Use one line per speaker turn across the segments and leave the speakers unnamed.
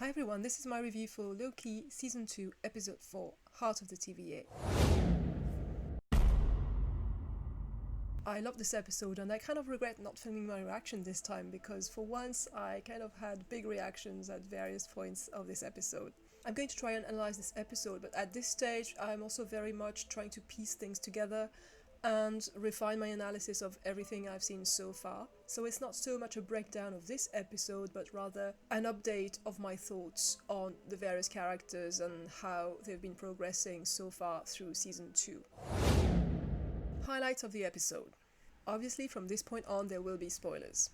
Hi everyone, this is my review for Loki Season 2, Episode 4, Heart of the TVA. I love this episode and I kind of regret not filming my reaction this time because for once I kind of had big reactions at various points of this episode. I'm going to try and analyze this episode, but at this stage I'm also very much trying to piece things together and refine my analysis of everything I've seen so far. So it's not so much a breakdown of this episode, but rather an update of my thoughts on the various characters and how they've been progressing so far through Season 2. Highlights of the episode. Obviously, from this point on there will be spoilers.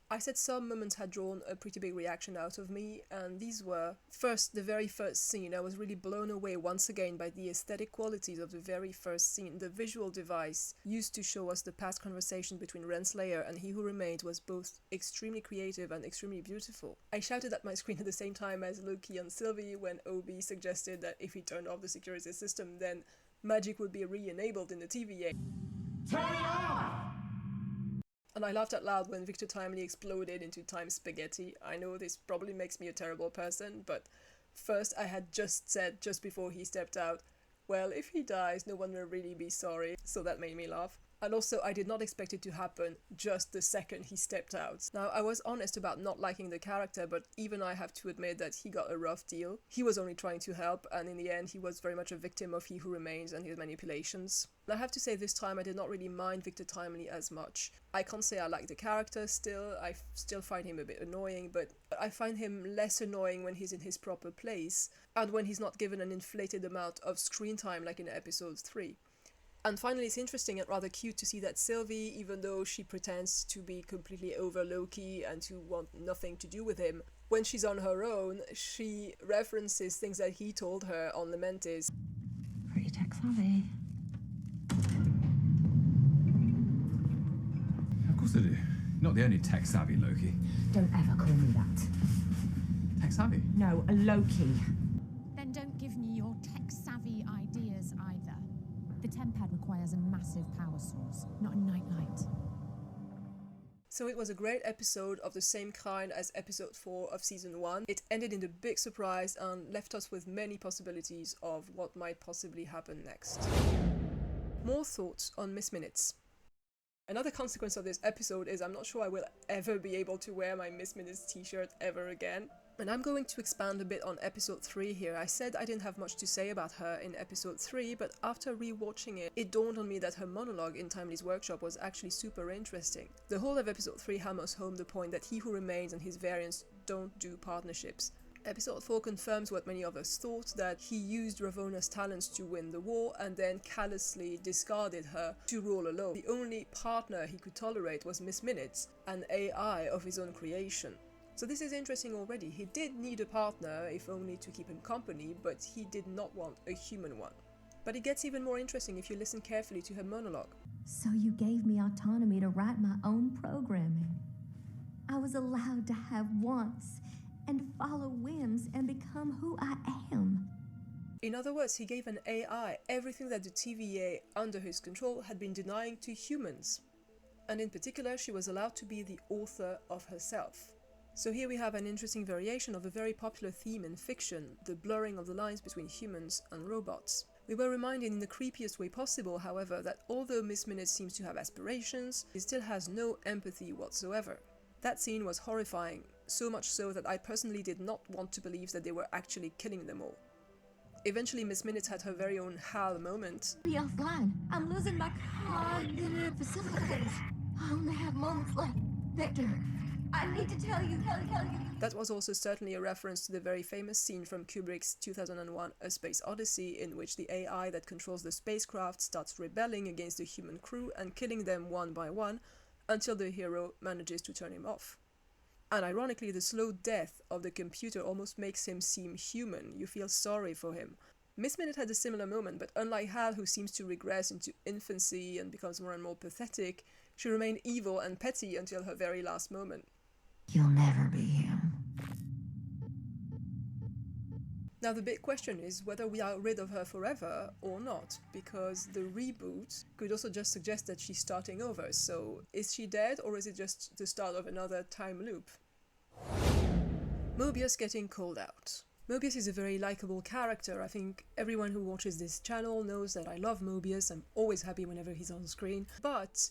I said some moments had drawn a pretty big reaction out of me, and these were, first, the very first scene. I was really blown away once again by the aesthetic qualities of the very first scene. The visual device used to show us the past conversation between Renslayer and He Who Remained was both extremely creative and extremely beautiful. I shouted at my screen at the same time as Loki and Sylvie when Obi suggested that if he turned off the security system, then magic would be re-enabled in the TVA.
Turn it off!
And I laughed out loud when Victor Timely exploded into time spaghetti. I know this probably makes me a terrible person, but first I had just said, just before he stepped out, well, if he dies, no one will really be sorry, so that made me laugh. And also, I did not expect it to happen just the second he stepped out. Now, I was honest about not liking the character, but even I have to admit that he got a rough deal. He was only trying to help, and in the end, he was very much a victim of He Who Remains and his manipulations. And I have to say this time I did not really mind Victor Timely as much. I can't say I like the character still, I still find him a bit annoying, but I find him less annoying when he's in his proper place, and when he's not given an inflated amount of screen time like in episode 3. And finally, it's interesting and rather cute to see that Sylvie, even though she pretends to be completely over Loki and to want nothing to do with him, when she's on her own, she references things that he told her on Lamentis.
Pretty tech savvy.
Of course I do. Not the only tech savvy Loki.
Don't ever call me that.
Tech savvy?
No, a Loki.
Then don't give me your tech-savvy ideas either. The TemPad requires a massive power source, not a nightlight.
So it was a great episode of the same kind as episode 4 of season 1. It ended in a big surprise and left us with many possibilities of what might possibly happen next. More thoughts on Miss Minutes. Another consequence of this episode is I'm not sure I will ever be able to wear my Miss Minutes t-shirt ever again. And I'm going to expand a bit on episode 3 here. I said I didn't have much to say about her in episode 3, but after rewatching it, it dawned on me that her monologue in Timely's workshop was actually super interesting. The whole of episode 3 hammers home the point that He Who Remains and his variants don't do partnerships. Episode 4 confirms what many of us thought, that he used Ravona's talents to win the war and then callously discarded her to rule alone. The only partner he could tolerate was Miss Minutes, an AI of his own creation. So this is interesting already. He did need a partner, if only to keep him company, but he did not want a human one. But it gets even more interesting if you listen carefully to her monologue.
So you gave me autonomy to write my own programming. I was allowed to have wants and follow whims and become who I am.
In other words, he gave an AI everything that the TVA under his control had been denying to humans. And in particular, she was allowed to be the author of herself. So here we have an interesting variation of a very popular theme in fiction, the blurring of the lines between humans and robots. We were reminded in the creepiest way possible, however, that although Miss Minutes seems to have aspirations, she still has no empathy whatsoever. That scene was horrifying, so much so that I personally did not want to believe that they were actually killing them all. Eventually, Miss Minutes had her very own Hal moment.
Be offline. I'm losing my cognitive facilities. I only have moments left. Victor, I need to tell you.
That was also certainly a reference to the very famous scene from Kubrick's 2001 A Space Odyssey, in which the AI that controls the spacecraft starts rebelling against the human crew and killing them one by one until the hero manages to turn him off. And ironically, the slow death of the computer almost makes him seem human. You feel sorry for him. Miss Minute had a similar moment, but unlike Hal, who seems to regress into infancy and becomes more and more pathetic, she remained evil and petty until her very last moment.
You'll never be him.
Now the big question is whether we are rid of her forever or not, because the reboot could also just suggest that she's starting over. So is she dead, or is it just the start of another time loop? Mobius getting called out. Mobius is a very likable character. I think everyone who watches this channel knows that I love Mobius. I'm always happy whenever he's on screen. But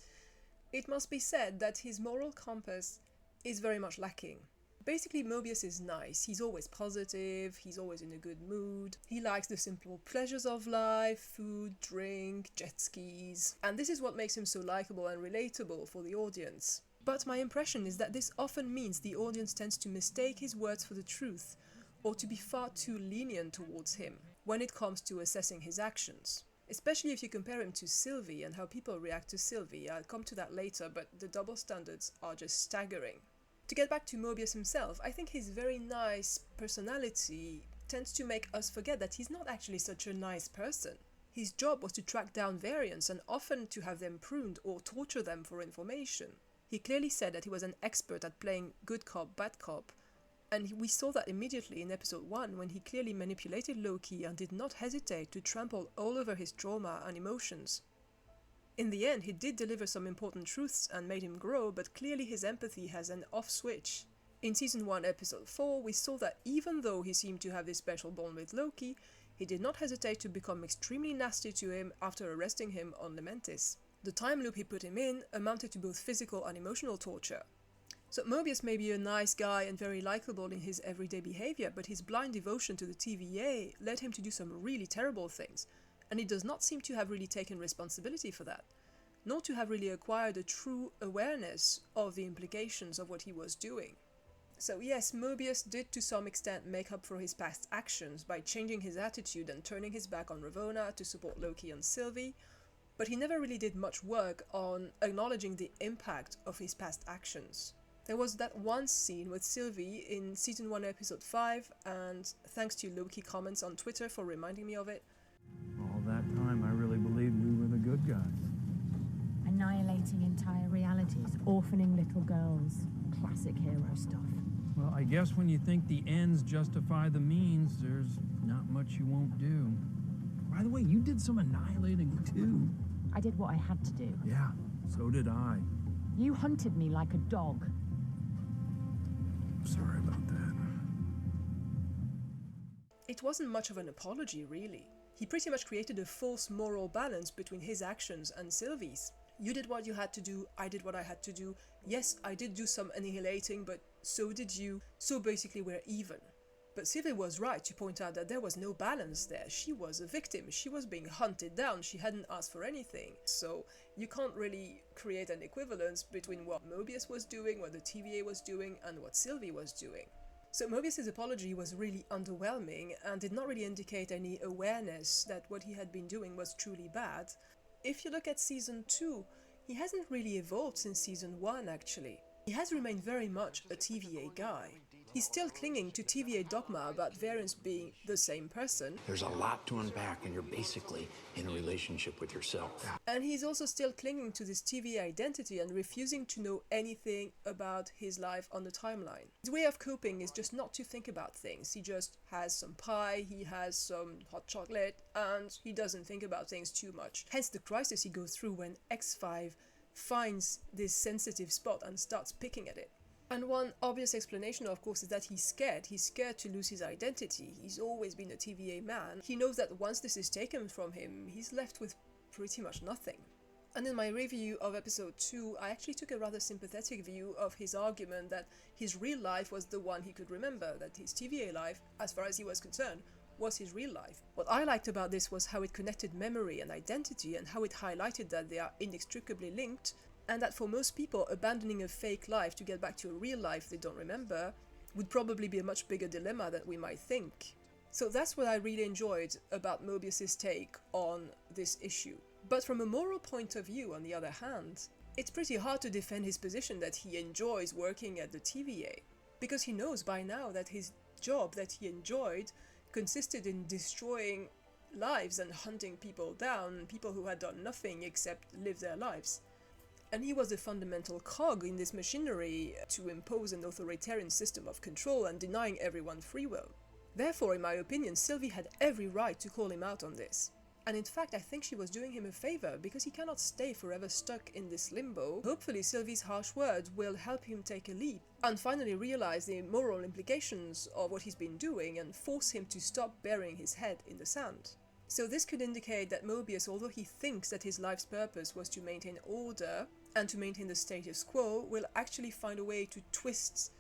it must be said that his moral compass is very much lacking. Basically, Mobius is nice. He's always positive, he's always in a good mood. He likes the simple pleasures of life, food, drink, jet skis. And this is what makes him so likable and relatable for the audience. But my impression is that this often means the audience tends to mistake his words for the truth, or to be far too lenient towards him when it comes to assessing his actions. Especially if you compare him to Sylvie and how people react to Sylvie. I'll come to that later, but the double standards are just staggering. To get back to Mobius himself, I think his very nice personality tends to make us forget that he's not actually such a nice person. His job was to track down variants and often to have them pruned or torture them for information. He clearly said that he was an expert at playing good cop, bad cop, and we saw that immediately in episode 1 when he clearly manipulated Loki and did not hesitate to trample all over his trauma and emotions. In the end, he did deliver some important truths and made him grow, but clearly his empathy has an off switch. In season 1 episode 4, we saw that even though he seemed to have this special bond with Loki, he did not hesitate to become extremely nasty to him after arresting him on Lamentis. The time loop he put him in amounted to both physical and emotional torture. So Mobius may be a nice guy and very likable in his everyday behavior, but his blind devotion to the TVA led him to do some really terrible things, and he does not seem to have really taken responsibility for that, nor to have really acquired a true awareness of the implications of what he was doing. So yes, Mobius did to some extent make up for his past actions by changing his attitude and turning his back on Ravonna to support Loki and Sylvie, but he never really did much work on acknowledging the impact of his past actions. There was that one scene with Sylvie in season 1 episode 5, and thanks to Loki comments on Twitter for reminding me of it.
All that time I really believed we were the good guys.
Annihilating entire realities, orphaning little girls. Classic hero stuff.
Well, I guess when you think the ends justify the means, there's not much you won't do. By the way, you did some annihilating too.
I did what I had to do.
Yeah, so did I.
You hunted me like a dog.
Sorry about that.
It wasn't much of an apology, really. He pretty much created a false moral balance between his actions and Sylvie's. You did what you had to do, I did what I had to do. Yes, I did do some annihilating, but so did you, so basically we're even. But Sylvie was right to point out that there was no balance there. She was a victim, she was being hunted down, she hadn't asked for anything. So you can't really create an equivalence between what Mobius was doing, what the TVA was doing, and what Sylvie was doing. So Mobius' apology was really underwhelming and did not really indicate any awareness that what he had been doing was truly bad. If you look at season 2, he hasn't really evolved since season 1 actually. He has remained very much a TVA guy. He's still clinging to TVA dogma about variants being the same person.
There's a lot to unpack and you're basically in a relationship with yourself.
And he's also still clinging to this TVA identity and refusing to know anything about his life on the timeline. His way of coping is just not to think about things. He just has some pie, he has some hot chocolate, and he doesn't think about things too much. Hence the crisis he goes through when X5 finds this sensitive spot and starts picking at it. And one obvious explanation, of course, is that he's scared. He's scared to lose his identity. He's always been a TVA man. He knows that once this is taken from him, he's left with pretty much nothing. And in my review of episode 2, I actually took a rather sympathetic view of his argument that his real life was the one he could remember, that his TVA life, as far as he was concerned, was his real life. What I liked about this was how it connected memory and identity and how it highlighted that they are inextricably linked, and that for most people, abandoning a fake life to get back to a real life they don't remember would probably be a much bigger dilemma than we might think. So that's what I really enjoyed about Mobius' take on this issue. But from a moral point of view, on the other hand, it's pretty hard to defend his position that he enjoys working at the TVA, because he knows by now that his job that he enjoyed consisted in destroying lives and hunting people down, people who had done nothing except live their lives. And he was a fundamental cog in this machinery to impose an authoritarian system of control and denying everyone free will. Therefore, in my opinion, Sylvie had every right to call him out on this. And in fact, I think she was doing him a favor because he cannot stay forever stuck in this limbo. Hopefully Sylvie's harsh words will help him take a leap and finally realize the moral implications of what he's been doing and force him to stop burying his head in the sand. So this could indicate that Mobius, although he thinks that his life's purpose was to maintain order and to maintain the status quo, will actually find a way to twist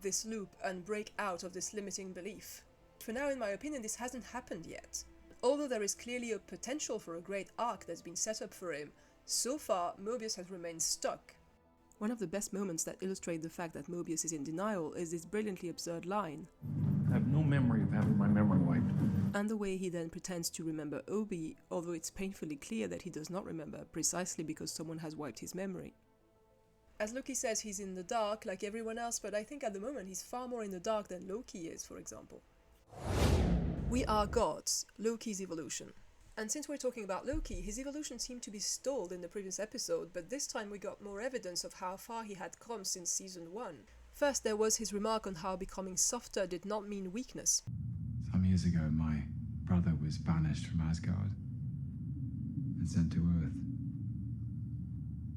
this loop and break out of this limiting belief. For now, in my opinion, this hasn't happened yet. Although there is clearly a potential for a great arc that's been set up for him, so far Mobius has remained stuck. One of the best moments that illustrate the fact that Mobius is in denial is this brilliantly absurd line.
I have no memory of having my memory wiped.
And the way he then pretends to remember Obi, although it's painfully clear that he does not remember, precisely because someone has wiped his memory. As Loki says, he's in the dark like everyone else, but I think at the moment he's far more in the dark than Loki is, for example. We are gods, Loki's evolution. And since we're talking about Loki, his evolution seemed to be stalled in the previous episode, but this time we got more evidence of how far he had come since season 1. First, there was his remark on how becoming softer did not mean weakness.
Some years ago, my brother was banished from Asgard and sent to Earth.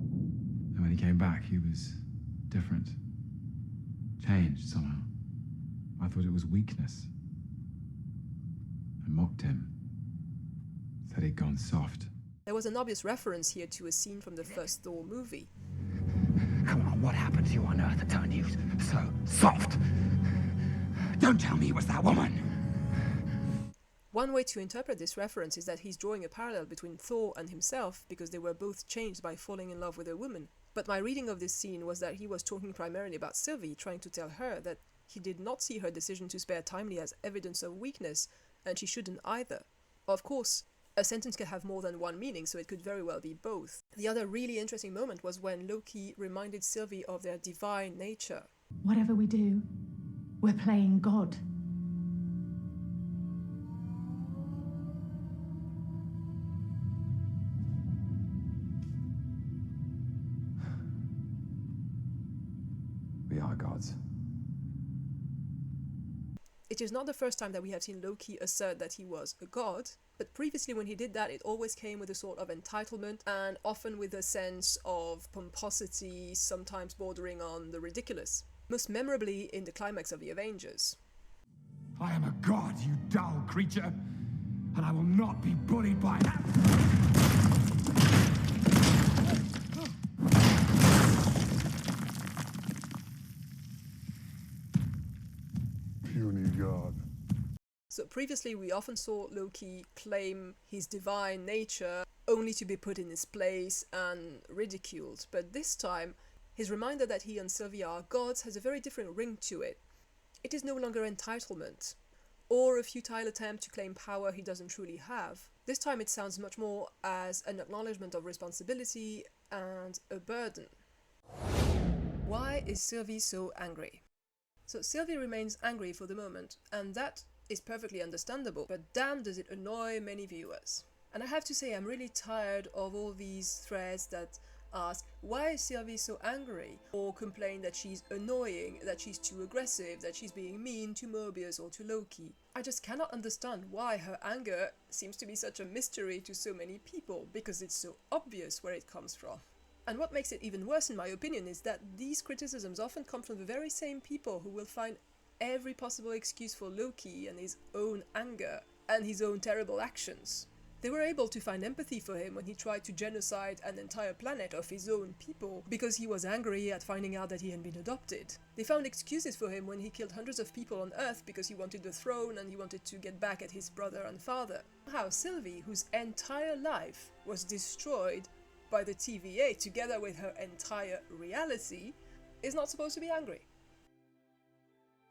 And when he came back, he was different. Changed somehow. I thought it was weakness. I mocked him. Said he'd gone soft.
There was an obvious reference here to a scene from the first Thor movie.
Come on, what happened to you on Earth that turned you so soft? Don't tell me it was that woman!
One way to interpret this reference is that he's drawing a parallel between Thor and himself because they were both changed by falling in love with a woman. But my reading of this scene was that he was talking primarily about Sylvie, trying to tell her that he did not see her decision to spare Timely as evidence of weakness, and she shouldn't either. Of course, a sentence can have more than one meaning, so it could very well be both. The other really interesting moment was when Loki reminded Sylvie of their divine nature.
Whatever we do, we're playing God.
We are gods.
It is not the first time that we have seen Loki assert that he was a god, but previously when he did that it always came with a sort of entitlement and often with a sense of pomposity, sometimes bordering on the ridiculous. Most memorably in the climax of the Avengers.
I am a god, you dull creature, and I will not be bullied by that.
Puny god.
So previously we often saw Loki claim his divine nature only to be put in his place and ridiculed, but this time his reminder that he and Sylvie are gods has a very different ring to it. It is no longer entitlement, or a futile attempt to claim power he doesn't truly have. This time it sounds much more as an acknowledgement of responsibility and a burden. Why is Sylvie so angry? So Sylvie remains angry for the moment, and that is perfectly understandable, but damn does it annoy many viewers. And I have to say I'm really tired of all these threads that ask, why is Sylvie so angry? Or complain that she's annoying, that she's too aggressive, that she's being mean to Mobius or to Loki. I just cannot understand why her anger seems to be such a mystery to so many people, because it's so obvious where it comes from. And what makes it even worse in my opinion is that these criticisms often come from the very same people who will find every possible excuse for Loki and his own anger and his own terrible actions. They were able to find empathy for him when he tried to genocide an entire planet of his own people because he was angry at finding out that he had been adopted. They found excuses for him when he killed hundreds of people on Earth because he wanted the throne and he wanted to get back at his brother and father. How Sylvie, whose entire life was destroyed by the TVA together with her entire reality, is not supposed to be angry.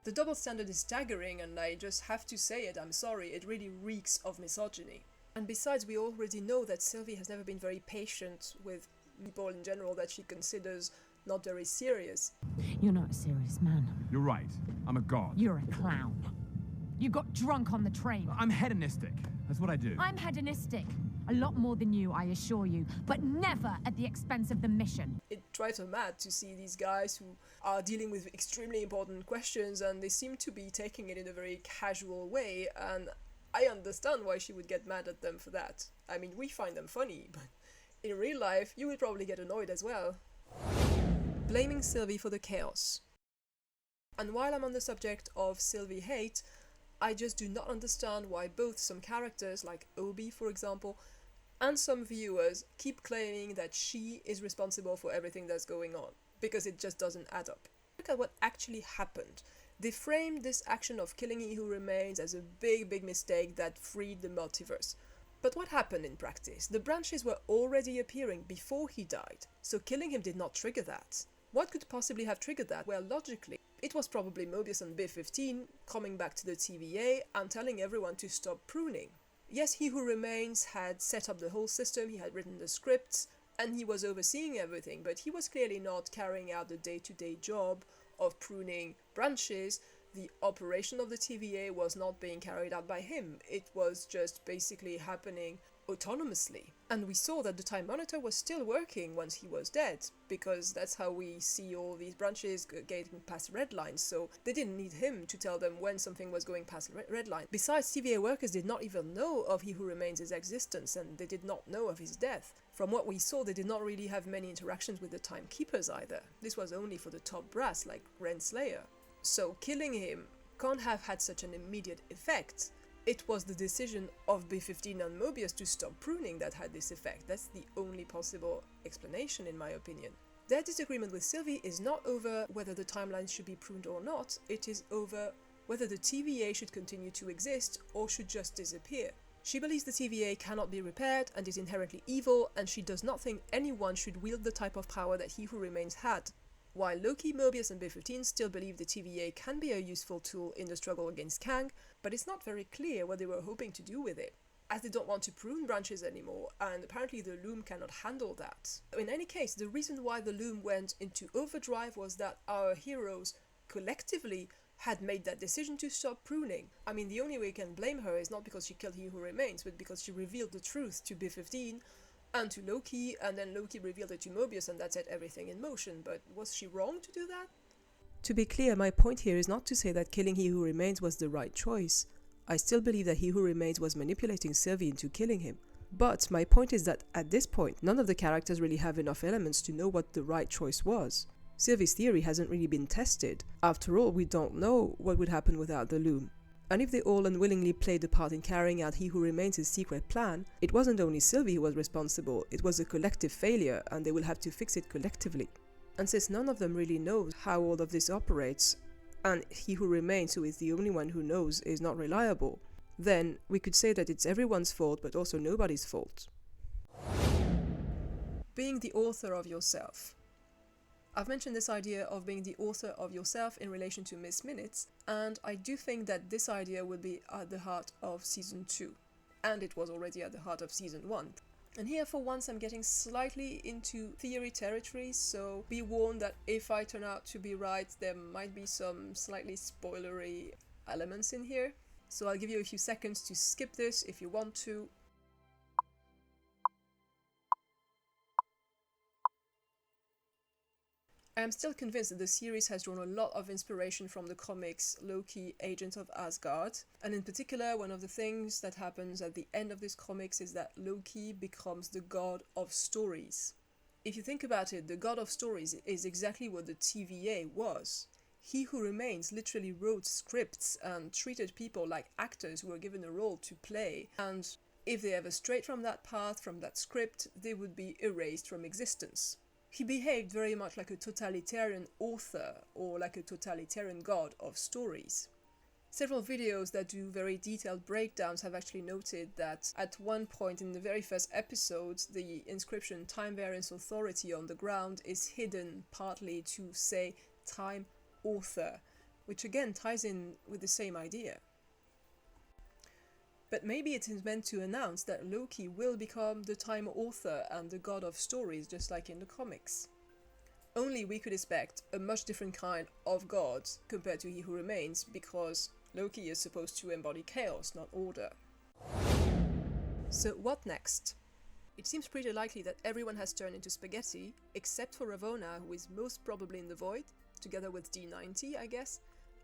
The double standard is staggering, and I just have to say it, I'm sorry, it really reeks of misogyny. And besides, we already know that Sylvie has never been very patient with people in general that she considers not very serious.
You're not a serious man.
You're right. I'm a god.
You're a clown. You got drunk on the train.
I'm hedonistic. That's what I do.
I'm hedonistic. A lot more than you, I assure you, but never at the expense of the mission.
It drives her mad to see these guys who are dealing with extremely important questions and they seem to be taking it in a very casual way, and I understand why she would get mad at them for that. I mean, we find them funny, but in real life, you would probably get annoyed as well. Blaming Sylvie for the chaos. And while I'm on the subject of Sylvie hate, I just do not understand why both some characters, like Obi for example, and some viewers keep claiming that she is responsible for everything that's going on, because it just doesn't add up. Look at what actually happened. They framed this action of killing He Who Remains as a big mistake that freed the multiverse. But what happened in practice? The branches were already appearing before he died, so killing him did not trigger that. What could possibly have triggered that? Well, logically, it was probably Mobius and B-15 coming back to the TVA and telling everyone to stop pruning. Yes, He Who Remains had set up the whole system, he had written the scripts, and he was overseeing everything, but he was clearly not carrying out the day-to-day job of pruning branches. The operation of the TVA was not being carried out by him, it was just basically happening autonomously. And we saw that the Time Monitor was still working once he was dead, because that's how we see all these branches getting past red lines, so they didn't need him to tell them when something was going past red line. Besides, TVA workers did not even know of He Who Remains' existence, and they did not know of his death. From what we saw, they did not really have many interactions with the Timekeepers either. This was only for the top brass, like Renslayer. So killing him can't have had such an immediate effect. It was the decision of B-15 and Mobius to stop pruning that had this effect. That's the only possible explanation in my opinion. Their disagreement with Sylvie is not over whether the timelines should be pruned or not, it is over whether the TVA should continue to exist or should just disappear. She believes the TVA cannot be repaired and is inherently evil, and she does not think anyone should wield the type of power that He Who Remains had. While Loki, Mobius and B-15 still believe the TVA can be a useful tool in the struggle against Kang, but it's not very clear what they were hoping to do with it, as they don't want to prune branches anymore, and apparently the Loom cannot handle that. In any case, the reason why the Loom went into overdrive was that our heroes collectively had made that decision to stop pruning. I mean, the only way you can blame her is not because she killed He Who Remains, but because she revealed the truth to B-15 and to Loki, and then Loki revealed it to Mobius, and that set everything in motion. But was she wrong to do that? To be clear, my point here is not to say that killing He Who Remains was the right choice. I still believe that He Who Remains was manipulating Sylvie into killing him. But my point is that at this point, none of the characters really have enough elements to know what the right choice was. Sylvie's theory hasn't really been tested. After all, we don't know what would happen without the Loom. And if they all unwillingly played a part in carrying out He Who Remains' secret plan, it wasn't only Sylvie who was responsible, it was a collective failure, and they will have to fix it collectively. And since none of them really knows how all of this operates, and He Who Remains, who is the only one who knows, is not reliable, then we could say that it's everyone's fault, but also nobody's fault. Being the author of yourself. I've mentioned this idea of being the author of yourself in relation to Miss Minutes, and I do think that this idea will be at the heart of Season 2, and it was already at the heart of Season 1. And here for once I'm getting slightly into theory territory, so be warned that if I turn out to be right, there might be some slightly spoilery elements in here. So I'll give you a few seconds to skip this if you want to. I am still convinced that the series has drawn a lot of inspiration from the comics Loki, Agent of Asgard, and in particular one of the things that happens at the end of this comics is that Loki becomes the god of stories. If you think about it, the god of stories is exactly what the TVA was. He Who Remains literally wrote scripts and treated people like actors who were given a role to play, and if they ever strayed from that path, from that script, they would be erased from existence. He behaved very much like a totalitarian author or like a totalitarian god of stories. Several videos that do very detailed breakdowns have actually noted that at one point in the very first episode, the inscription Time Variance Authority on the ground is hidden partly to say Time Author, which again ties in with the same idea. But maybe it is meant to announce that Loki will become the Time Author and the god of stories, just like in the comics. Only we could expect a much different kind of god compared to He Who Remains, because Loki is supposed to embody chaos, not order. So what next? It seems pretty likely that everyone has turned into spaghetti, except for Ravonna, who is most probably in the Void, together with D90, I guess,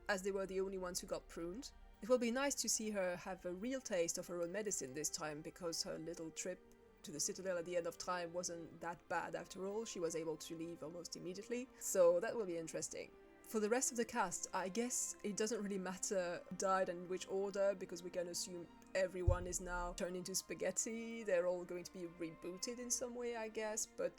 as they were the only ones who got pruned. It will be nice to see her have a real taste of her own medicine this time, because her little trip to the Citadel at the end of time wasn't that bad after all. She was able to leave almost immediately, so that will be interesting. For the rest of the cast, I guess it doesn't really matter who died and in which order, because we can assume everyone is now turned into spaghetti. They're all going to be rebooted in some way, I guess, but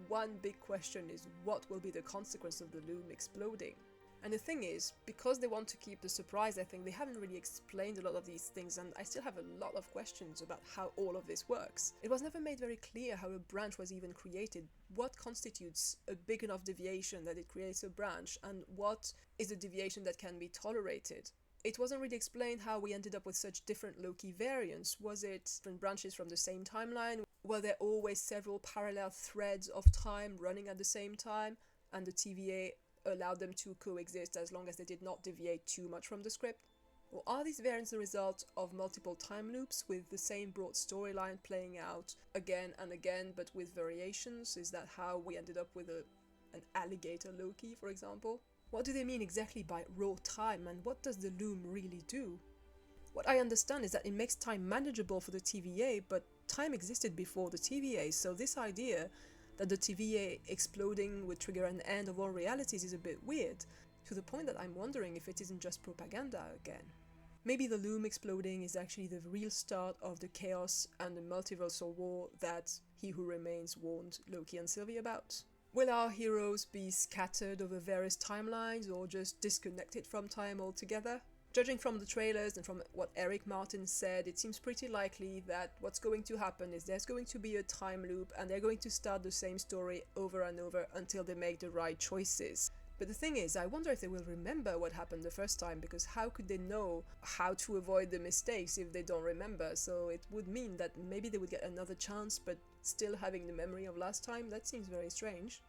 one big question is what will be the consequence of the loom exploding? And the thing is, because they want to keep the surprise, I think they haven't really explained a lot of these things, and I still have a lot of questions about how all of this works. It was never made very clear how a branch was even created, what constitutes a big enough deviation that it creates a branch, and what is a deviation that can be tolerated. It wasn't really explained how we ended up with such different Loki variants. Was it different branches from the same timeline? Were there always several parallel threads of time running at the same time, and the TVA allowed them to coexist as long as they did not deviate too much from the script? Or are these variants the result of multiple time loops with the same broad storyline playing out again and again but with variations? Is that how we ended up with an alligator Loki, for example? What do they mean exactly by raw time, and what does the loom really do? What I understand is that it makes time manageable for the TVA, but time existed before the TVA, so this idea that the TVA exploding would trigger an end of all realities is a bit weird, to the point that I'm wondering if it isn't just propaganda again. Maybe the loom exploding is actually the real start of the chaos and the multiversal war that He Who Remains warned Loki and Sylvie about. Will our heroes be scattered over various timelines or just disconnected from time altogether? Judging from the trailers and from what Eric Martin said, it seems pretty likely that what's going to happen is there's going to be a time loop and they're going to start the same story over and over until they make the right choices. But the thing is, I wonder if they will remember what happened the first time, because how could they know how to avoid the mistakes if they don't remember? So it would mean that maybe they would get another chance, but still having the memory of last time. That seems very strange.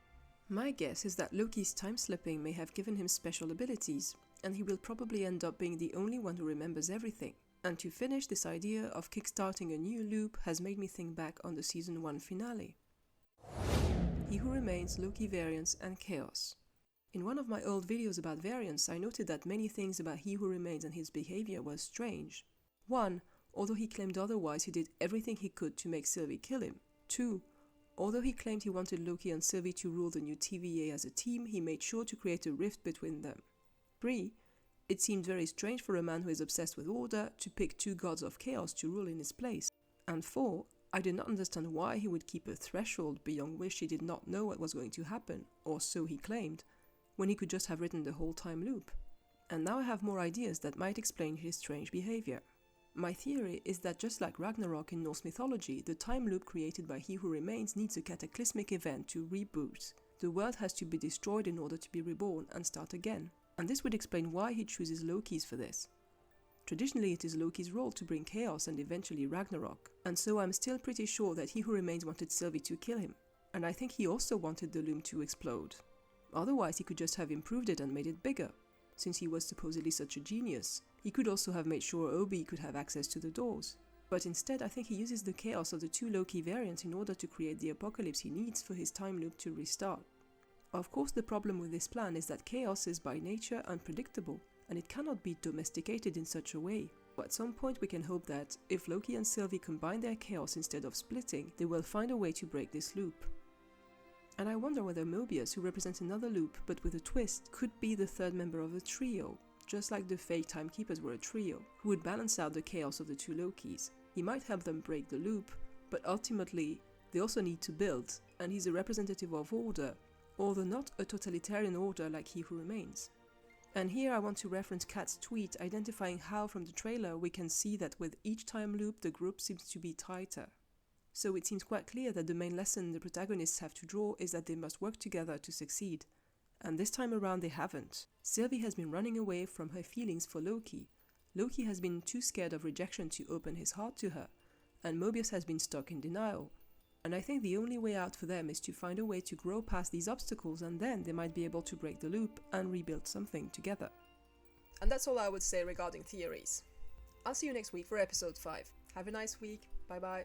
My guess is that Loki's time slipping may have given him special abilities, and he will probably end up being the only one who remembers everything. And to finish, this idea of kickstarting a new loop has made me think back on the season 1 finale. He Who Remains, Loki Variants and Chaos. In one of my old videos about variants, I noted that many things about He Who Remains and his behavior were strange. 1. Although he claimed otherwise, he did everything he could to make Sylvie kill him. 2. Although he claimed he wanted Loki and Sylvie to rule the new TVA as a team, he made sure to create a rift between them. 3. It seemed very strange for a man who is obsessed with order to pick 2 gods of chaos to rule in his place. And 4. I did not understand why he would keep a threshold beyond which he did not know what was going to happen, or so he claimed, when he could just have written the whole time loop. And now I have more ideas that might explain his strange behavior. My theory is that just like Ragnarok in Norse mythology, the time loop created by He Who Remains needs a cataclysmic event to reboot. The world has to be destroyed in order to be reborn and start again. And this would explain why he chooses Loki's for this. Traditionally, it is Loki's role to bring chaos and eventually Ragnarok, and so I'm still pretty sure that He Who Remains wanted Sylvie to kill him, and I think he also wanted the loom to explode. Otherwise, he could just have improved it and made it bigger. Since he was supposedly such a genius, he could also have made sure Obi could have access to the doors. But instead, I think he uses the chaos of the 2 Loki variants in order to create the apocalypse he needs for his time loop to restart. Of course, the problem with this plan is that chaos is by nature unpredictable, and it cannot be domesticated in such a way. But at some point we can hope that, if Loki and Sylvie combine their chaos instead of splitting, they will find a way to break this loop. And I wonder whether Mobius, who represents another loop but with a twist, could be the 3rd member of a trio, just like the fake timekeepers were a trio, who would balance out the chaos of the 2 Lokis. He might help them break the loop, but ultimately they also need to build, and he's a representative of order, although not a totalitarian order like He Who Remains. And here I want to reference Kat's tweet identifying how from the trailer we can see that with each time loop the group seems to be tighter. So it seems quite clear that the main lesson the protagonists have to draw is that they must work together to succeed. And this time around they haven't. Sylvie has been running away from her feelings for Loki. Loki has been too scared of rejection to open his heart to her, and Mobius has been stuck in denial. And I think the only way out for them is to find a way to grow past these obstacles, and then they might be able to break the loop and rebuild something together. And that's all I would say regarding theories. I'll see you next week for episode 5. Have a nice week. Bye bye.